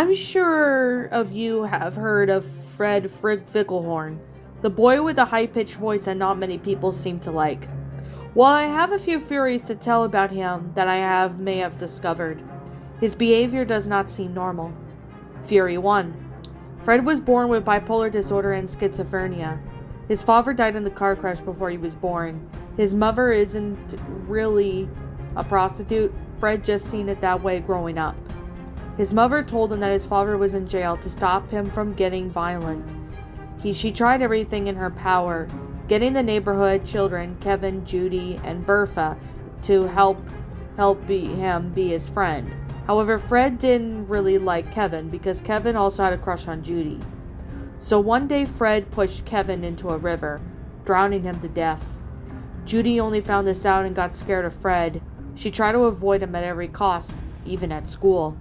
I'm sure of you have heard of Fred Figglehorn, the boy with a high-pitched voice that not many people seem to like. Well, I have a few theories to tell about him that may have discovered. His behavior does not seem normal. Theory 1. Fred was born with bipolar disorder and schizophrenia. His father died in the car crash before he was born. His mother isn't really a prostitute. Fred just seen it that way growing up. His mother told him that his father was in jail to stop him from getting violent. She tried everything in her power, getting the neighborhood children, Kevin, Judy, and Bertha, to help him be his friend. However, Fred didn't really like Kevin because Kevin also had a crush on Judy. So one day Fred pushed Kevin into a river, drowning him to death. Judy only found this out and got scared of Fred. She tried to avoid him at every cost, even at school.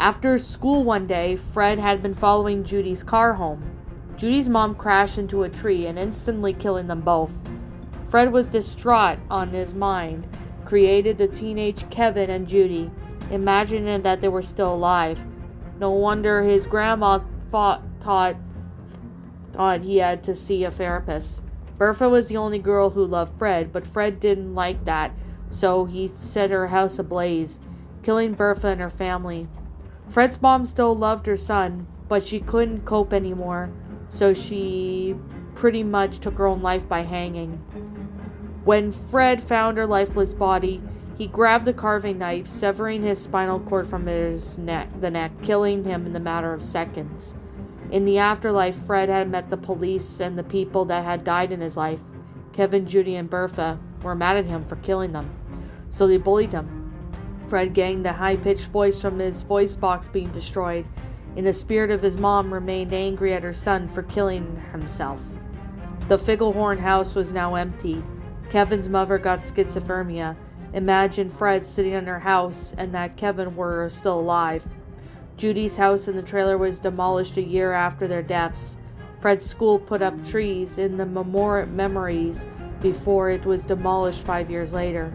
After school one day, Fred had been following Judy's car home. Judy's mom crashed into a tree and instantly killing them both. Fred was distraught on his mind, created the teenage Kevin and Judy, imagining that they were still alive. No wonder his grandma thought he had to see a therapist. Bertha was the only girl who loved Fred, but Fred didn't like that, so he set her house ablaze, killing Bertha and her family. Fred's mom still loved her son, but she couldn't cope anymore, so she pretty much took her own life by hanging. When Fred found her lifeless body, he grabbed the carving knife, severing his spinal cord from the neck, killing him in the matter of seconds. In the afterlife, Fred had met the police and the people that had died in his life. Kevin, Judy, and Bertha were mad at him for killing them, so they bullied him. Fred gained the high-pitched voice from his voice box being destroyed. In the spirit of his mom, remained angry at her son for killing himself. The Figglehorn house was now empty. Kevin's mother got schizophrenia. Imagine Fred sitting in her house and that Kevin were still alive. Judy's house in the trailer was demolished a year after their deaths. Fred's school put up trees in the memories before it was demolished 5 years later.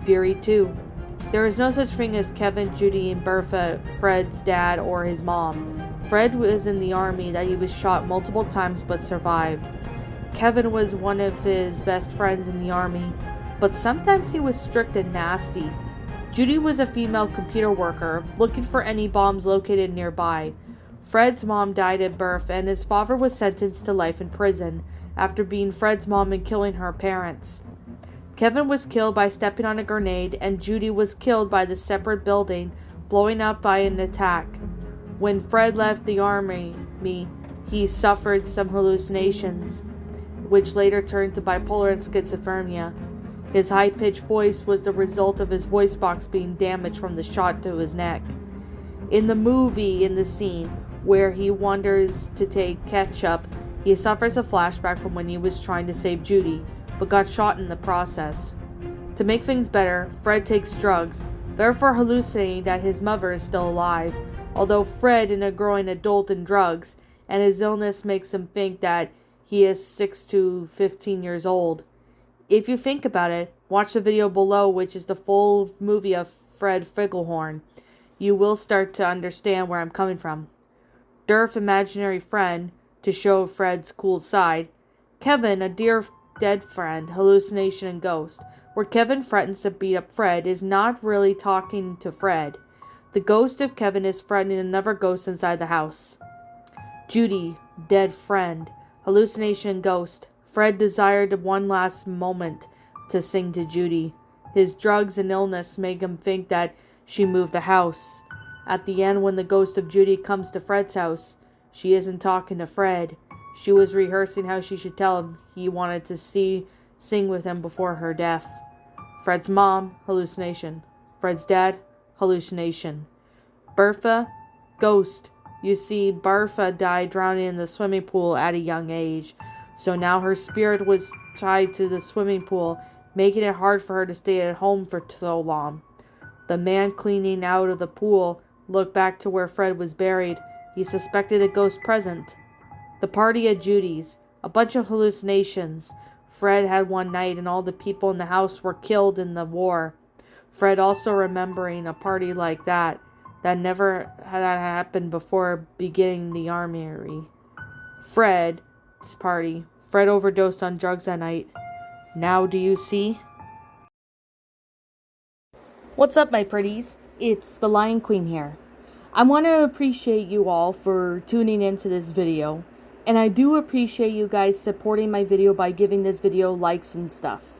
Theory 2. There is no such thing as Kevin, Judy, and Bertha, Fred's dad, or his mom. Fred was in the army that he was shot multiple times but survived. Kevin was one of his best friends in the army, but sometimes he was strict and nasty. Judy was a female computer worker, looking for any bombs located nearby. Fred's mom died at birth, and his father was sentenced to life in prison after being Fred's mom and killing her parents. Kevin was killed by stepping on a grenade, and Judy was killed by the separate building blowing up by an attack. When Fred left the army, he suffered some hallucinations, which later turned to bipolar and schizophrenia. His high-pitched voice was the result of his voice box being damaged from the shot to his neck. In the scene where he wanders to take ketchup, he suffers a flashback from when he was trying to save Judy, but got shot in the process. To make things better, Fred takes drugs, therefore hallucinating that his mother is still alive, although Fred is a growing adult in drugs, and his illness makes him think that he is 6 to 15 years old. If you think about it, watch the video below, which is the full movie of Fred Figglehorn. You will start to understand where I'm coming from. Durf, imaginary friend, to show Fred's cool side. Kevin, a dear dead friend, hallucination and ghost. Where Kevin threatens to beat up Fred is not really talking to Fred. The ghost of Kevin is threatening another ghost inside the house. Judy, dead friend, hallucination and ghost. Fred desired one last moment to sing to Judy. His drugs and illness make him think that she moved the house. At the end, when the ghost of Judy comes to Fred's house, she isn't talking to Fred. She was rehearsing how she should tell him he wanted to sing with him before her death. Fred's mom, hallucination. Fred's dad, hallucination. Bertha, ghost. You see, Bertha died drowning in the swimming pool at a young age. So now her spirit was tied to the swimming pool, making it hard for her to stay at home for so long. The man cleaning out of the pool looked back to where Fred was buried. He suspected a ghost present. The party at Judy's. A bunch of hallucinations. Fred had one night and all the people in the house were killed in the war. Fred also remembering a party like that. that happened before beginning the armory. Fred's party. Fred overdosed on drugs that night. Now do you see? What's up, my pretties? It's the Lion Queen here. I want to appreciate you all for tuning into this video. And I do appreciate you guys supporting my video by giving this video likes and stuff.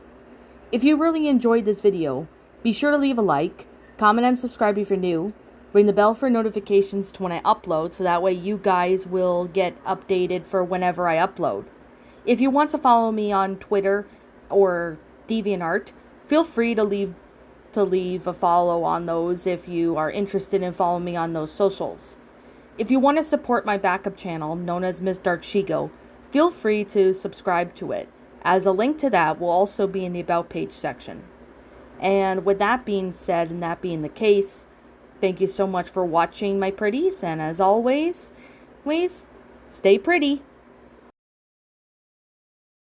If you really enjoyed this video, be sure to leave a like, comment and subscribe if you're new, ring the bell for notifications to when I upload so that way you guys will get updated for whenever I upload. If you want to follow me on Twitter or DeviantArt, feel free to leave a follow on those if you are interested in following me on those socials. If you want to support my backup channel, known as Miss Dark Shigo, feel free to subscribe to it, as a link to that will also be in the About page section. And with that being said, and that being the case, thank you so much for watching, my pretties, and as always, stay pretty.